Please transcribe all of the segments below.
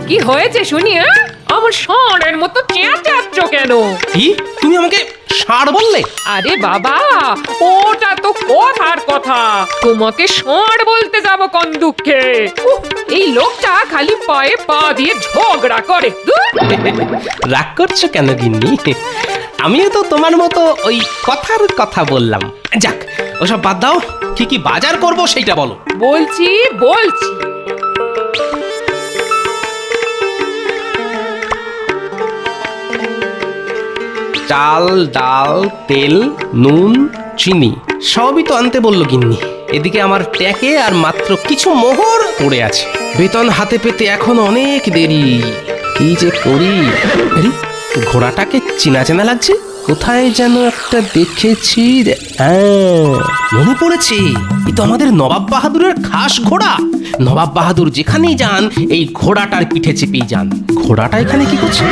কি হয়েছে শুনি? আমার ষাঁড়ের মতো চেঁচাচ্ছ কেন? কি তুমি আমাকে ষাঁড় বললে? আরে বাবা, ওটা তো কথার কথা। তোমাকে ষাঁড় বলতে যাব কোন দুঃখে? উফ, এই লোকটা খালি পায়ে পা দিয়ে ঝগড়া করে। ধুর! রাগ করছো কেন গিন্নি? আমিও তো তোমার মতো ওই কথার কথা বললাম। যাক, ওসব বাদ দাও। কি কি বাজার করব সেটা বলো। বলছি। চাল, ডাল, তেল, নুন, চিনি সবই তো আনতে বললো গিন্নি। এদিকে আমার ট্যাকে আর মাত্র কিছু মোহর পড়ে আছে। বেতন হাতে পেতে এখন অনেক দেরি। কি যে করি? আরে, ঘোড়াটাকে চেনা চেনা লাগছে। কোথায় যেন একটা দেখেছি। হ্যাঁ, মনে পড়েছে। এ তো আমাদের নবাব বাহাদুরের খাস ঘোড়া। নবাব বাহাদুর যেখানেই যান এই ঘোড়াটার পিঠে চেপেই যান। ঘোড়াটা এখানে কি করছে?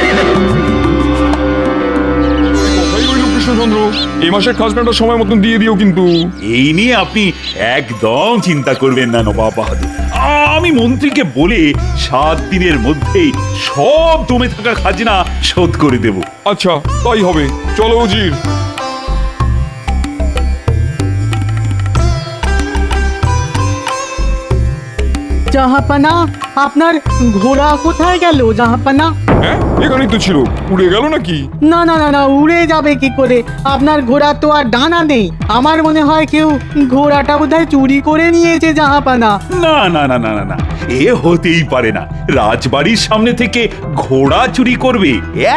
কৃষ্ণচন্দ্র, এই মাসের খাজনাটা সময় মতন দিয়ে দিও কিন্তু। এই নিয়ে আপনি একদম চিন্তা করবেন না নবাব বাহাদুর। আমি মন্ত্রীকে বলে 7 দিনের মধ্যেই সব জমে থাকা খাজনা শোধ করে দেব। আচ্ছা, তাই হবে। চলো উজির। জাহাপানা, আপনার ঘোড়া কোথায় গেল জাহাপানা? হ্যাঁ, এখানেই তো ছিল। উড়ে গেল নাকি? না না না না, উড়ে যাবে কি করে? আপনার ঘোড়া তো আর ডানা নেই। আমার মনে হয় কেউ ঘোড়াটা বোধহয় চুরি করে নিয়েছে জাহাপানা। না না না না না না, এ হতেই পারে না। রাজবাড়ির সামনে থেকে ঘোড়া চুরি করবে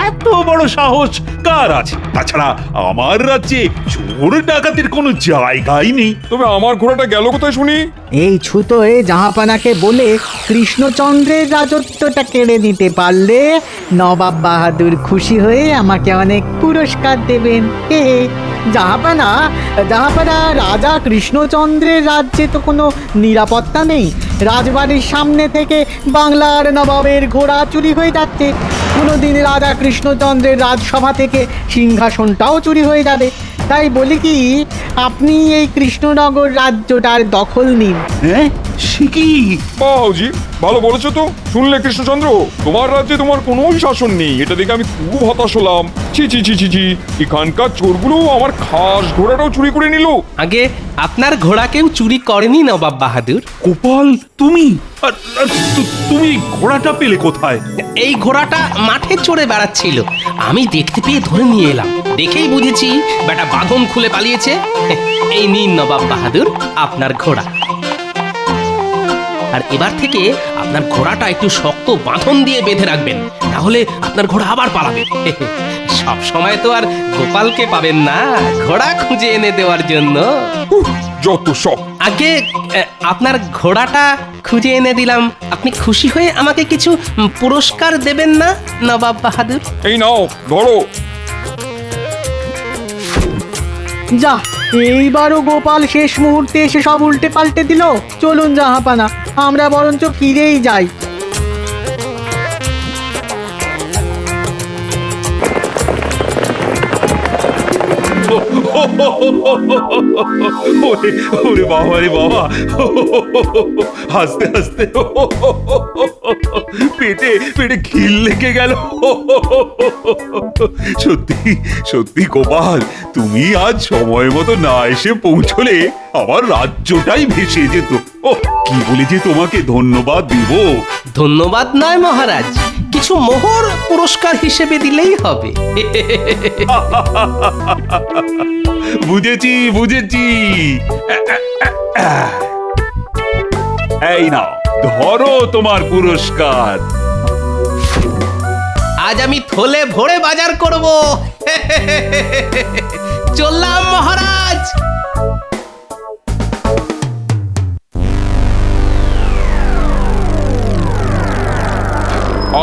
এত বড় সাহস কার আছে? তাছাড়া আমার রাজ্যে চোর ডাকাতের কোনো জায়গাই নেই। তবে আমার ঘোড়াটা গেল কোথায় শুনি? এই ছুতোয় জাহাপানাকে বলে কৃষ্ণচন্দ্রের রাজত্বটা কেড়ে নিতে পারলে নবাব বাহাদুর খুশি হয়ে আমাকে অনেক পুরস্কার দেবেন। হে হে। জাহাপানা, রাজা কৃষ্ণচন্দ্রের রাজ্যে তো কোনো নিরাপত্তা নেই। রাজবাড়ির সামনে থেকে বাংলার নবাবের ঘোড়া চুরি হয়ে যাচ্ছে। কোনোদিন রাজা কৃষ্ণচন্দ্রের রাজসভা থেকে সিংহাসনটাও চুরি হয়ে যাবে। তাই বলি কি, আপনি এই কৃষ্ণনগর রাজ্যটার দখল নিন। হ্যাঁ, সে কি? বাহ উজির, ভালো বলেছো তো। শুনলে কৃষ্ণচন্দ্র, তোমার রাজ্যে তোমার কোনো শাসন নেই। এটা দেখে আমি খুব হতাশ হলাম। ছি ছি ছি ছি ছি, এখানকার চোরগুলো আমার খাস ঘোড়াটাও চুরি করে নিল। আগে আপনার ঘোড়া কেউ চুরি করেনি নবাব বাহাদুর। গোপাল, তুমি তুমি ঘোড়াটা পেলে কোথায়? এই ঘোড়াটা মাঠে চড়ে বেড়াচ্ছিল। আমি দেখতে পেয়ে ধরে নিয়ে এলাম। দেখেই বুঝেছি বেটা বাঁধন খুলে পালিয়েছে। এই নিন নবাব বাহাদুর আপনার ঘোড়া। আর এবার থেকে আপনার ঘোড়াটা একটু শক্ত বাঁধন দিয়ে বেঁধে রাখবেন, তাহলে আপনার ঘোড়া আবার পালাবে। সব সময় তো আর গোপালকে পাবেন না ঘোড়া খুঁজে এনে দেওয়ার জন্য। যত সব। আগে আপনার ঘোড়াটা খুঁজে এনে দিলাম। আপনি খুশি হয়ে আমাকে কিছু পুরস্কার দেবেন না নবাব বাহাদুর? এই নাও, ধরো। যা, এইবারও গোপাল শেষ মুহূর্তে এসে সব উল্টে পাল্টে দিল। চলুন জাহাপানা, আমরা বরঞ্চ ফিরেই যাই। ওরে ওরে বাবা রে বাবা, হাসতে হাসতে পেটে পেটে খিল লেগে গেল। সত্যি সত্যি গোপাল, তুমি আজ সময় মতো না এসে পৌঁছলে আমার রাজ্যটাই ভেসে যেত। ও, কি বলে যে তোমাকে ধন্যবাদ দিব। ধন্যবাদ নয় মহারাজ, কিছু মোহর পুরস্কার হিসেবে দিলেই হবে। বুঝেছি বুঝেছি। এই নাও, ধরো তোমার পুরস্কার। আজ আমি থলে ভরে বাজার করব। চললাম মহারাজ।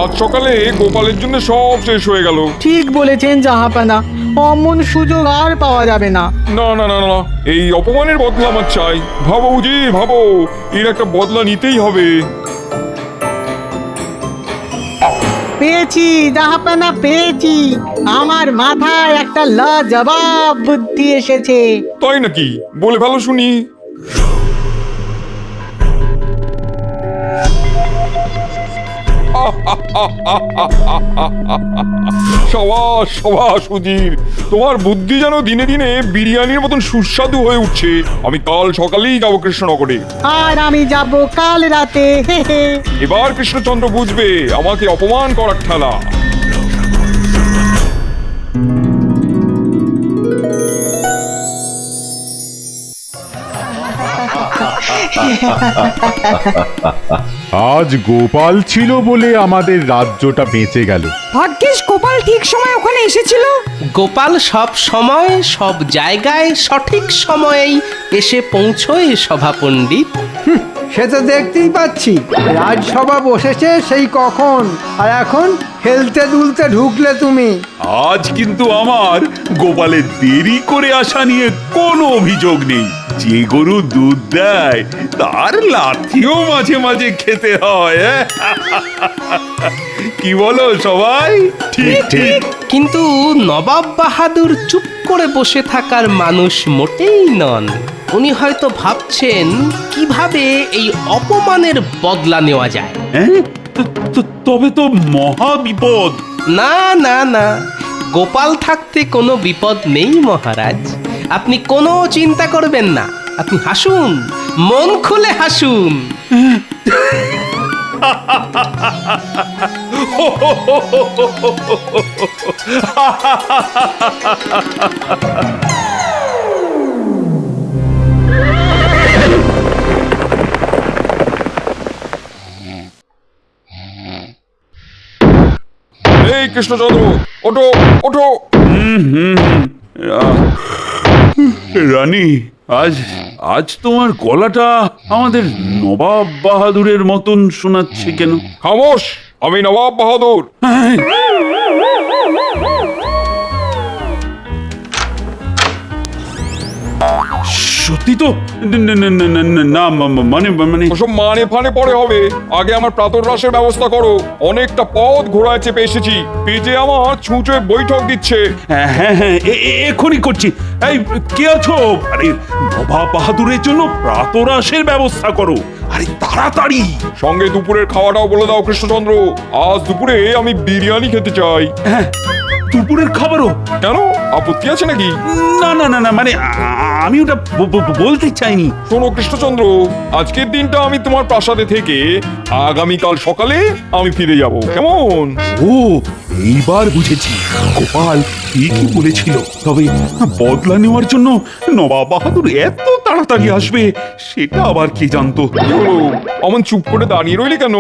আজ সকালে গোপালের জন্য সব শেষ হয়ে গেল। ঠিক বলেছেন জাহাপানা, অমন সুযোগ আর পাওয়া যাবে না। না না না না, এই অপমানের বদলা আমার চাই। ভাবো উজির, ভাবো, এর একটা বদলা নিতেই হবে। পেয়েছি জাহাপানা, পেয়েছি। আমার মাথায় একটা লাজবাব বুদ্ধি এসেছে। তাই নাকি? বলে ভালো শুনি। সবাস সবাস উজির, তোমার বুদ্ধি যেন দিনে দিনে বিরিয়ানির মতন সুস্বাদু হয়ে উঠছে। আমি কাল সকালেই যাবো কৃষ্ণনগরে। আর আমি যাব কাল রাতে। হে হে। এবার কৃষ্ণচন্দ্র বুঝবে আমাকে অপমান করার ঠেলা। আজ গোপাল ছিল বলে আমাদের রাজ্যটা বেঁচে গেল। ভাগ্যিস গোপাল ঠিক সময় ওখানে এসেছিল। গোপাল সব সময় সব জায়গায় সঠিক সময়েই এসে পৌঁছয় সভা পণ্ডিত। সে তো দেখতেই পাচ্ছি, রাজসভা বসেছে সেই কখন, আর এখন খেলতে দুলতে ঢুকলে তুমি। আজ কিন্তু আমার গোপালের দেরি করে আসা নিয়ে কোনো অভিযোগ নেই। যে গরু দুধ দেয় তার লাথিও মাঝে মাঝে খেতে হয়। কি বলো সবাই? ঠিক ঠিক। কিন্তু নবাব বাহাদুর চুপ করে বসে থাকার মানুষ মোটেই নন। উনি হয়তো ভাবছেন কিভাবে এই অপমানের বদলা নেওয়া যায়। হ্যাঁ? তবে তো মহা বিপদ। না না না, গোপাল থাকতে কোনো বিপদ নেই মহারাজ। আপনি কোনো চিন্তা করবেন না, আপনি হাসুন, মন খুলে হাসুন। এই কৃষ্ণচন্দ্র, ওঠো ওঠো। রানী, আজ আজ তোমার গলাটা আমাদের নবাব বাহাদুরের মতন শোনাচ্ছে কেন? খামোশ, আমি নবাব বাহাদুর। সত্যি তো? না মানে মানে ওসব মানে ফানে পরে হবে, আগে আমার প্রাতরাশের ব্যবস্থা করো। অনেকটা পথ ঘোড়ায় চেপে এসেছি, পেটে আমার ছুঁচোয় বৈঠক দিচ্ছে। হ্যাঁ হ্যাঁ হ্যাঁ, এখনই করছি। এই কে আছো? আরে নবাব বাহাদুরের জন্য প্রাতরাশের ব্যবস্থা করো, আরে তাড়াতাড়ি। সঙ্গে দুপুরের খাওয়াটাও বলে দাও কৃষ্ণচন্দ্র, আজ দুপুরে আমি বিরিয়ানি খেতে চাই। হ্যাঁ, দুপুরের খাবারও? কেন, আপত্তি আছে নাকি? না না না না, মানে আমি ওটা বলতে চাইনি। শোনো কৃষ্ণচন্দ্র, আজকের দিনটা আমি তোমার প্রাসাদে থেকে আগামীকাল সকালে আমি ফিরে যাব, কেমন? ও, এইবার বুঝেছি। গোপাল ঠিকই বলেছিল, তবে বদলা নেওয়ার জন্য নবাব বাহাদুর এত তাড়াতাড়ি আসবে সেটা আবার কে জানতো? কি হলো, অমন চুপ করে দাঁড়িয়ে রইলে কেন?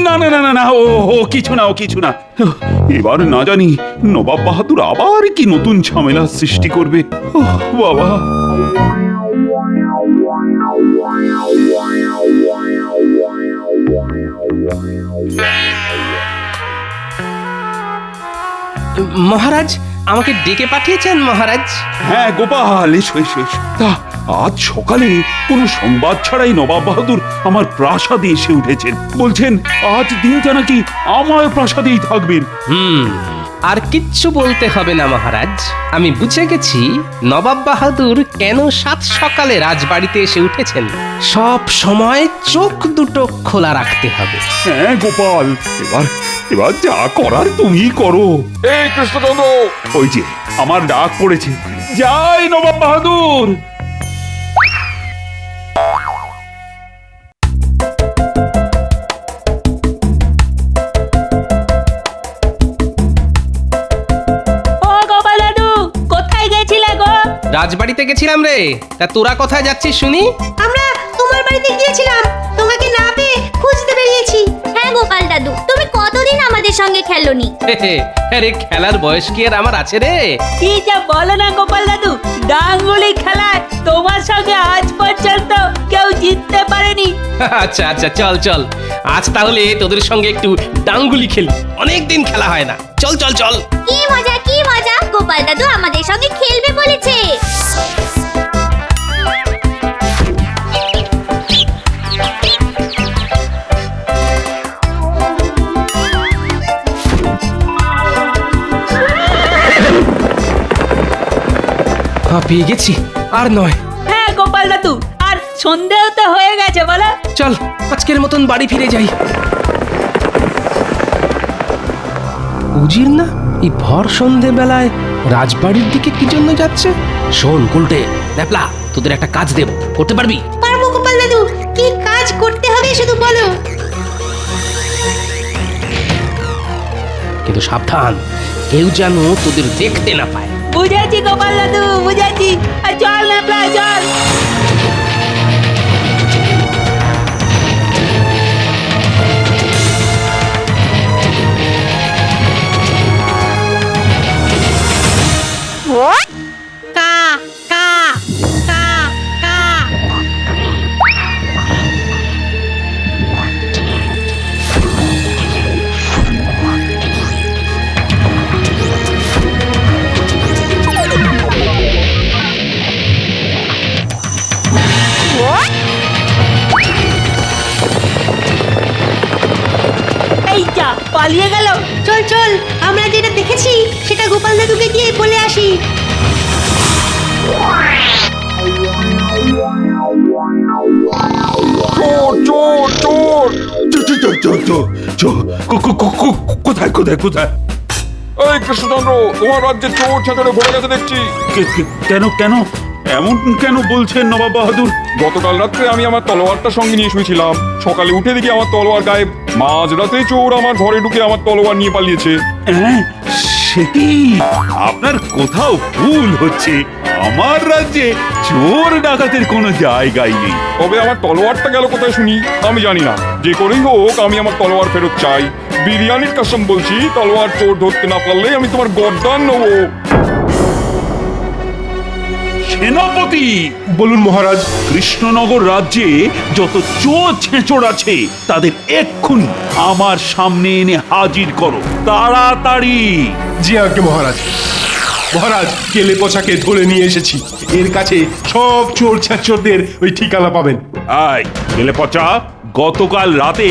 না না না না না, ও কিছু না, ও কিছু না। এবার না জানি নবাব বাহাদুর আবার কি নতুন ঝামেলা সৃষ্টি করবে। ওহ বাবা। মহারাজ, আমাকে ডেকে পাঠিয়েছেন মহারাজ? হ্যাঁ গোপাল, এসো এসো এসো। তা আজ সকালে কোনো সংবাদ ছাড়াই নবাব বাহাদুর আমার প্রাসাদে এসে উঠেছেন। বলছেন আজ দিনটা নাকি আমার প্রাসাদেই থাকবেন। আর কিচ্ছু বলতে হবে না মহারাজ, আমি বুঝে গেছি নবাব বাহাদুর কেন সাত সকালে রাজবাড়িতে এসে উঠেছেন। সব সময় চোখ দুটো খোলা রাখতে হবে। হ্যাঁ গোপাল, এবার এবার যা করার তুমি করো। এই কৃষ্ণচন্দ্র, ওই যে আমার ডাক পড়েছে, যাই নবাব বাহাদুর। রাজবাড়িতে গেছিলাম রে, তা তোরা কোথায় যাচ্ছিস শুনি? আমরা তোমার বাড়িতে গিয়েছিলাম, তোমাকে না পেয়ে খুঁজতে বেরিয়েছি। হ্যাঁ গোপাল দাদু, তুমি কতদিন আমাদের সঙ্গে খেলোনি? আরে খেলার বয়স কি আর আমার আছে রে? কি যা বলো না গোপাল দাদু, ডাঙ্গুলি খেলায় তোমার সঙ্গে আজ পর্যন্ত কেউ জিততে পারেনি। আচ্ছা আচ্ছা, চল চল, আজ তাহলে তোদের সঙ্গে একটু ডাঙ্গুলি খেলি, অনেকদিন খেলা হয় না। চল চল চল। কি মজা কি মজা, গোপাল দাদু আমাদের সঙ্গে খেলবে বলেছে। পেয়ে গেছি, আর নয়। হ্যাঁ গোপাল দাদু, আর সন্দেহ তো হয়ে গেছে বলো। চল আজকের মতন বাড়ি ফিরে যাই। উজির না এই ভর সন্ধেবেলায় রাজবাড়ির দিকে কি জন্য যাচ্ছে? শোন গুলটে, ন্যাপলা, তোদের একটা কাজ দেব, করতে পারবি? পারবো গোপাল দাদু, কি কাজ করতে হবে শুধু বলো। কিন্তু সাবধান, কেউ যেন তোদের দেখতে না পায়। বুঝেছি গোপাল দাদু, বুঝেছি। আর চল ন্যাপলা, চল। কা কা কা কা। এই যা, পালিয়ে গেল। চল চল, আমরা যেটা দেখেছি সেটা গোপাল দাদুকে গিয়ে বলে আসি। চোর চোর চোর! কোথায় কোথায় কোথায়? এই কৃষ্ণচন্দ্র, তোমার রাজ্যে চোর ছাঁচড়ে ভরে গেছে দেখছি। কেন কেন এমন কেন বলছেন নবাব বাহাদুর? গতকাল রাত্রে আমি আমার তলোয়ারটা সঙ্গে নিয়ে শুয়েছিলাম, সকালে উঠে দেখি আমার তলোয়ার গায়েব। মাঝরাতে চোর আমার ঘরে ঢুকে আমার তলোয়ার নিয়ে পালিয়েছে। হ্যাঁ, সে কি? আপনার কোথাও ভুল হচ্ছে। আমার রাজ্যে চোর ডাকাতের কোনো জায়গাই নেই। তবে আমার তলোয়ারটা গেল কোথায় শুনি? আমি জানি না। যে করেই হোক আমি আমার তলোয়ার ফেরত চাই। বিরিয়ানির কসম বলছি, তলোয়ার চোর ধরতে না পারলে আমি তোমার গর্দান নেবো। সেনাপতি! বলুন মহারাজ। কৃষ্ণনগর রাজ্যে যত চোর ছেঁচড় আছে তাদের এক্ষুনি আমার সামনে এনে হাজির করো, তাড়াতাড়ি। জি আজ্ঞে মহারাজ। মহারাজ, কেলে পচাকে ধরে নিয়ে এসেছি। এর কাছে সব চোর ছেঁচড়দের ওই ঠিকানা পাবেন। আয় গেলে পচা, গতকাল রাতে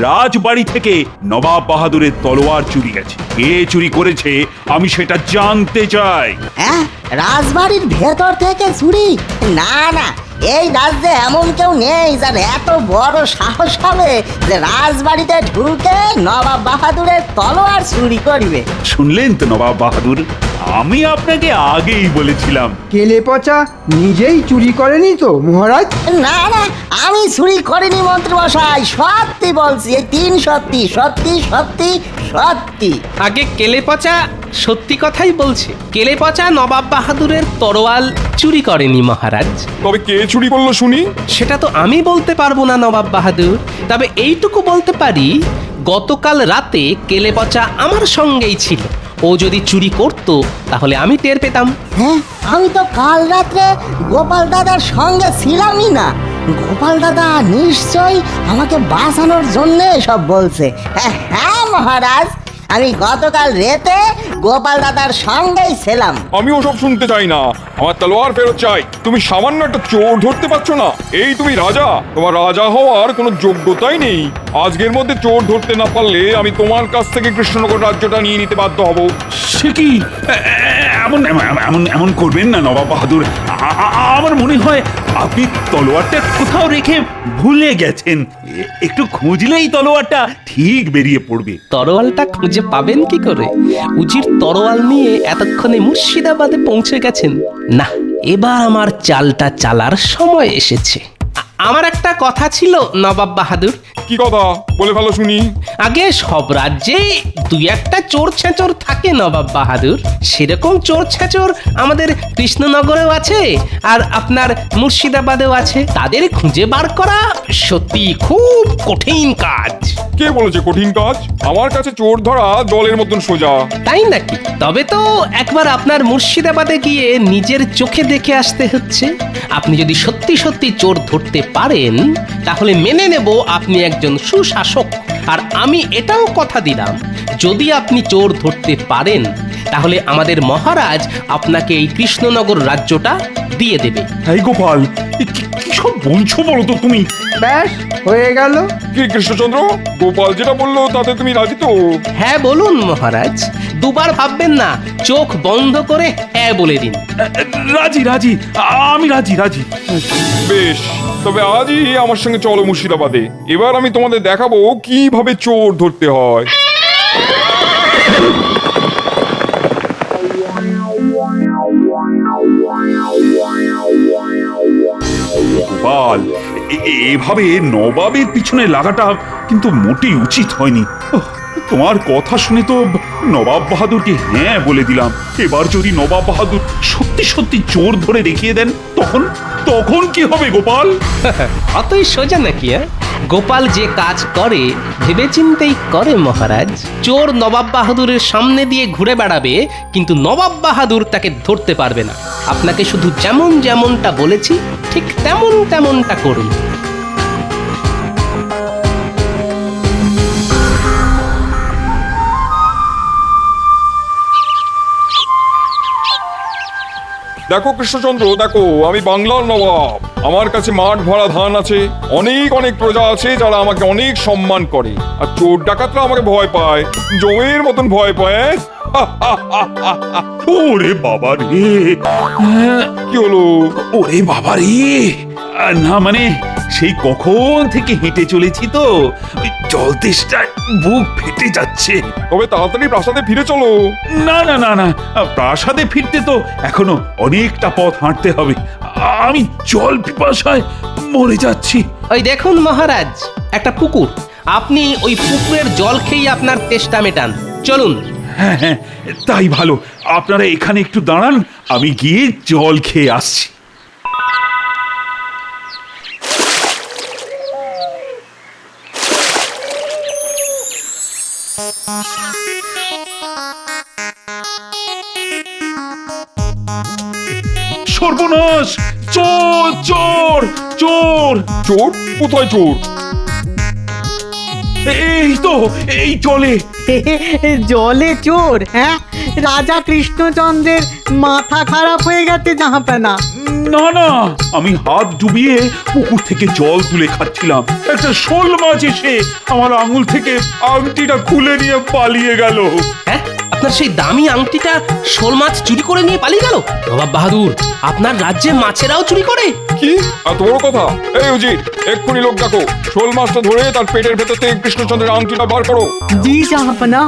রাজবাড়ি থেকে নবাব বাহাদুরের তলোয়ার চুরি গেছে। কে চুরি করেছে আমি সেটা জানতে চাই। হ্যাঁ, রাজবাড়ির ভেতর থেকে চুরি? না না, এই রাজ্যে এমন কেউ নেই যার এত বড় সাহস হবে যে রাজবাড়িতে ঢুকে নবাব বাহাদুরের তলোয়ার চুরি করবে। শুনলেন তো নবাব বাহাদুর, আমি আপনাকে আগেই বলেছিলাম। কেলে পচা নিজেই চুরি করেনি তো মহারাজ? না না, আমি চুরি করিনি মন্ত্রী মশাই, সত্যি বলছি। এই 3 সত্যি, সত্যি সত্যি সত্যি। আগে কেলে পচা সত্যি কথাই বলছে। কেলে পচা নবাব বাহাদুরের তরোয়াল চুরি করেনি মহারাজ। তবে কে চুরি করলো শুনি? সেটা তো আমি বলতে পারবো না নবাব বাহাদুর, তবে এইটুকু বলতে পারি, গতকাল রাতে কেলে পচা আমার সঙ্গেই ছিল। ও যদি চুরি করত তাহলে আমি টের পেতাম। হ্যাঁ, আমি তো কাল রাত্রে গোপাল দাদার সঙ্গে ছিলামই না। গোপাল দাদা নিশ্চয়ই আমাকে বাঁচানোর জন্য সব বলছে। হ্যাঁ হ্যাঁ মহারাজ, আমি গতকাল রাতে গোপাল দাদার সঙ্গেই ছিলাম। আমি ওসব শুনতে চাই না, আমার তলোয়ার ফেরত চাই। তুমি সামান্য একটা চোর ধরতে পারছো না? এই তুমি রাজা? তোমার রাজা হওয়ার কোনো যোগ্যতাই নেই। আজকের মধ্যে চোর ধরতে না পারলে আমি তোমার কাছ থেকে কৃষ্ণনগর রাজ্যটা নিয়ে নিতে বাধ্য হব। সে কি? এমন এমন এমন এমন করবেন না নবাব বাহাদুর। আমার মনে হয় আপনি তলোয়ারটা কোথাও রেখে ভুলে গেছেন। একটু খুঁজলেই তলোয়ারটা ঠিক বেরিয়ে পড়বে। তরোয়ালটা খুঁজে পাবেন কি করে? উজির তরোয়াল নিয়ে এতক্ষণে মুর্শিদাবাদে পৌঁছে গেছেন। না, এবার আমার চালটা চালার সময় এসেছে। আমার একটা কথা ছিল নবাব বাহাদুর। কি কথা? বলে ভালো শুনি। আগে সব রাজ্যে 2-1টা চোর ছেঁচর থাকে নবাব বাহাদুর। সেরকম চোর ছেঁচর আমাদের কৃষ্ণনগরেও আছে, আর আপনার মুর্শিদাবাদেও আছে। তাদের খুঁজে বার করা সত্যি খুব কঠিন কাজ। কে বলেছে কঠিন কাজ? আমার কাছে চোর ধরা জলের মতন সোজা। তাই নাকি? তবে তো একবার আপনার মুর্শিদাবাদে গিয়ে নিজের চোখে দেখে আসতে হচ্ছে। আপনি যদি সত্যি সত্যি চোর ধরতে পারেন তাহলে মেনে নেব আপনি একজন সুশাসক। আর আমি এটাও কথা দিলাম, যদি আপনি চোর ধরতে পারেন তাহলে আমাদের মহারাজ আপনাকে এই কৃষ্ণনগর রাজ্যটা দিয়ে দেবে। এই গোপাল, কি সব বলছো বলো তো তুমি? ব্যাস হয়ে গেল। কি কৃষ্ণচন্দ্র, গোপাল যেটা বললো তাতে তুমি রাজি তো? হ্যাঁ বলুন মহারাজ, দুবার ভাববেন না, চোখ বন্ধ করে হ্যাঁ বলে দিন। রাজি রাজি, আমি রাজি রাজি। বেশ, তবে আজই আমার সঙ্গে চলো মুর্শিদাবাদে। এবার আমি তোমাদের দেখাবো কিভাবে চোর ধরতে হয়। গোপাল, এভাবে নবাবের পিছনে লাগাটা কিন্তু মোটেই উচিত হয়নি। ওহ, তোমার কথা শুনে তো নবাব বাহাদুরকে হ্যাঁ বলে দিলাম। এবার যদি নবাব বাহাদুর সত্যি সত্যি চোর ধরে দেখিয়ে দেন, তখন তখন কি হবে গোপাল? অতই সোজা নাকি? গোপাল যে কাজ করে ভেবেচিন্তেই করে মহারাজ। চোর নবাব বাহাদুরের সামনে দিয়ে ঘুরে বেড়াবে, কিন্তু নবাব বাহাদুর তাকে ধরতে পারবে না। আপনাকে শুধু যেমন যেমনটা বলেছি ঠিক তেমন তেমনটা করুন। দেখো কৃষ্ণচন্দ্র, দেখো আমি বাংলার নবাব। আমার কাছে মাঠ ভরা ধান আছে, অনেক অনেক প্রজা আছে যারা আমাকে অনেক সম্মান করে, আর চোর ডাকাতরা আমাকে ভয় পায়, জমের মতন ভয় পায়। ওরে বাবা রে! কি হলো? ওরে বাবা রে! না মানে সেই কখন থেকে হেঁটে চলেছি তো, ওই জল তেষ্টায় বুক ফেটে যাচ্ছে। তবে তাড়াতাড়ি প্রাসাদে ফিরে চলো। না না না না, প্রাসাদে ফিরতে তো এখনো অনেকটা পথ হাঁটতে হবে। আমি জল পিপাসায় মরে যাচ্ছি। ওই দেখুন মহারাজ, একটা পুকুর। আপনি ওই পুকুরের জল খেয়ে আপনার তেষ্টা মেটান। চলুন। হ্যাঁ হ্যাঁ, তাই ভালো। আপনারা এখানে একটু দাঁড়ান, আমি গিয়ে জল খেয়ে আসছি। সর্বনাশ! চোর চোর চোর! চোর? কোথায় চোর? এই জলে। জলে চোর? হ্যাঁ, রাজা কৃষ্ণচন্দ্রের মাথা খারাপ হয়ে গেছে জাহাপানা। না না, আমি হাত ডুবিয়ে পুকুর থেকে জল তুলে খাচ্ছিলাম, একটা শোল মাছ এসে আমার আঙুল থেকে আংটিটা খুলে নিয়ে পালিয়ে গেল। হ্যাঁ, আপনার সেই দামি আংটিটা শোল মাছ চুরি করে নিয়ে পালিয়ে গেল? নবাব বাহাদুর, আপনার রাজ্যে মাছেরাও চুরি করে? কি এত বড় কথা? এই উজির, এক্ষুনি লোক ডাকো, শোল মাছটা ধরে তার পেটের ভেতর থেকে কৃষ্ণচন্দ্রের আংটিটা বার করো। জি জাহাপানা।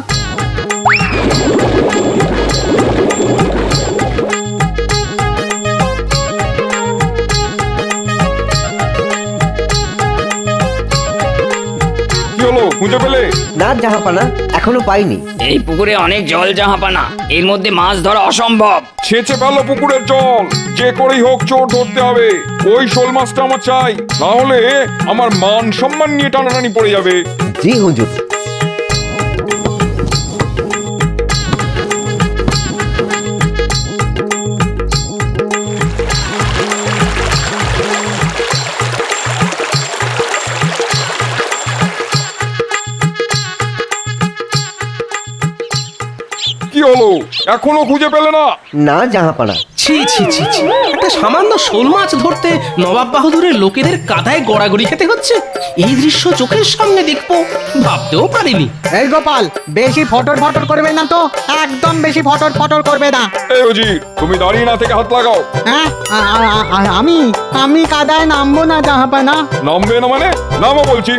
খুঁজে পেলে? না জাহাপানা, এখনো পাইনি। এই পুকুরে অনেক জল জাহাপানা, এর মধ্যে মাছ ধরা অসম্ভব। ছেঁচে ফেলো পুকুরের জল, যে করেই হোক চোর ধরতে হবে। ওই শোল মাছটা আমার চাই, না হলে আমার মান সম্মান নিয়ে টানাটানি পড়ে যাবে। জি হুজুর। কি হলো, এখনো খুঁজে পেলে না? না জাহাপানা। ছি ছি ছি ছি, একটা সামান্য শোল মাছ ধরতে নবাব বাহাদুরের লোকেদের কাঁধায় গড়াগড়ি খেতে হচ্ছে। এই দৃশ্য চোখের সামনে দেখবো ভাবতেও পারিনি। এই গোপাল, বেশি ফটর ফটর করবে না তো, একদম বেশি ফটর ফটর করবে না। এই উজির, তুমি দাঁড়িয়ে না থেকে হাত লাগাও। হ্যাঁ, আমি কাদায় নামবো না জাহাপানা। নামবে না মানে? নামো বলছি।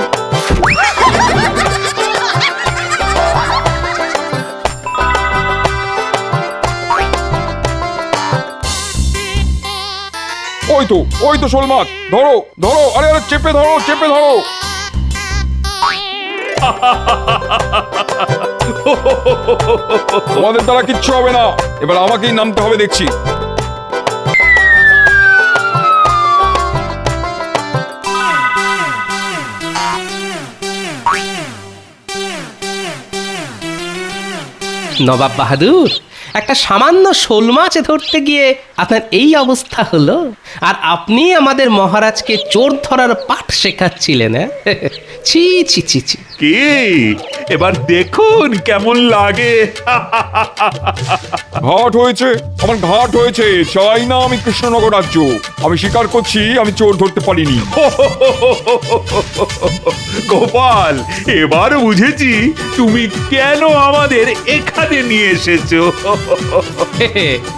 ওই তো শোল মাছ, ধরো ধরো, আরে আরে চেপে ধরো, চেপে ধরো। তোমাদের দ্বারা কিচ্ছু হবে না, এবার আমাকেই নামতে হবে দেখছি। নবাব বাহাদুর, একটা সামান্য শোল মাছ ধরতে গিয়ে আপনার এই অবস্থা হলো, আর আপনি আমাদের মহারাজকে চোর ধরার পাঠ শেখাচ্ছিলেন? ছি ছি ছি ছি। কে এবার দেখুন কেমন লাগে। ঘাট হয়েছে, আমার ঘাট হয়েছে। চাই না আমি কৃষ্ণনগর রাজ্য। আমি স্বীকার করছি আমি চোর ধরতে পারিনি। গোপাল, এবার বুঝেছি তুমি কেন আমাদের এখানে নিয়ে এসেছো।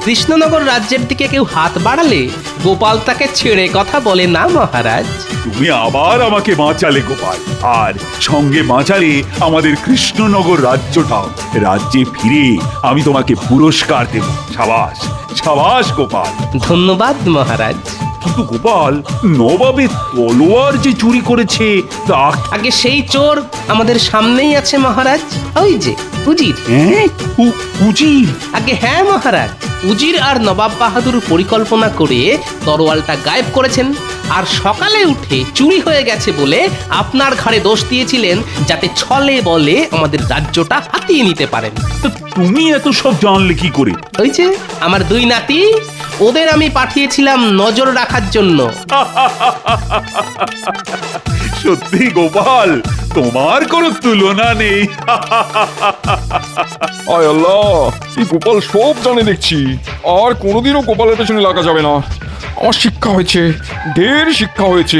কৃষ্ণনগর রাজ্যের দিকে কেউ হাত বাড়ালে গোপাল তাকে ছেড়ে কথা বলে না মহারাজ। তুমি আবার আমাকে বাঁচালে গোপাল, আর সঙ্গে বাঁচালে আমাদের কৃষ্ণনগর রাজ্যটাও। রাজ্যে ফিরে আমি তোমাকে পুরস্কার দেব। সাবাস সাবাস গোপাল। ধন্যবাদ মহারাজ। কিন্তু গোপাল, নবাবের তলোয়ার যে চুরি করেছে তা আগে সেই চোর আমাদের সামনেই আছে মহারাজ, ওই যে উজির। উজির? আগে হ্যাঁ মহারাজ, উজির আর নবাব বাহাদুর পরিকল্পনা করে তরোয়ালটা গায়েব করেছেন, আর সকালে উঠে চুরি হয়ে গেছে বলে আপনার ঘাড়ে দোষ দিয়েছিলেন, যাতে ছলে বলে আমাদের রাজ্যটা হাতিয়ে নিতে পারেন। তো তুমি এত সব জানলে কি করে? ওই যে আমার দুই নাতি, ওদের আমি পাঠিয়েছিলাম নজর রাখার জন্য। সত্যি গোপাল, তোমার কোনো তুলনা নেই। আয় আল্লাহ, এই গোপাল সব জানে দেখছি। আর কোনোদিনও গোপালের পেছনে লাগা যাবে না। আমার শিক্ষা হয়েছে, ঢের শিক্ষা হয়েছে।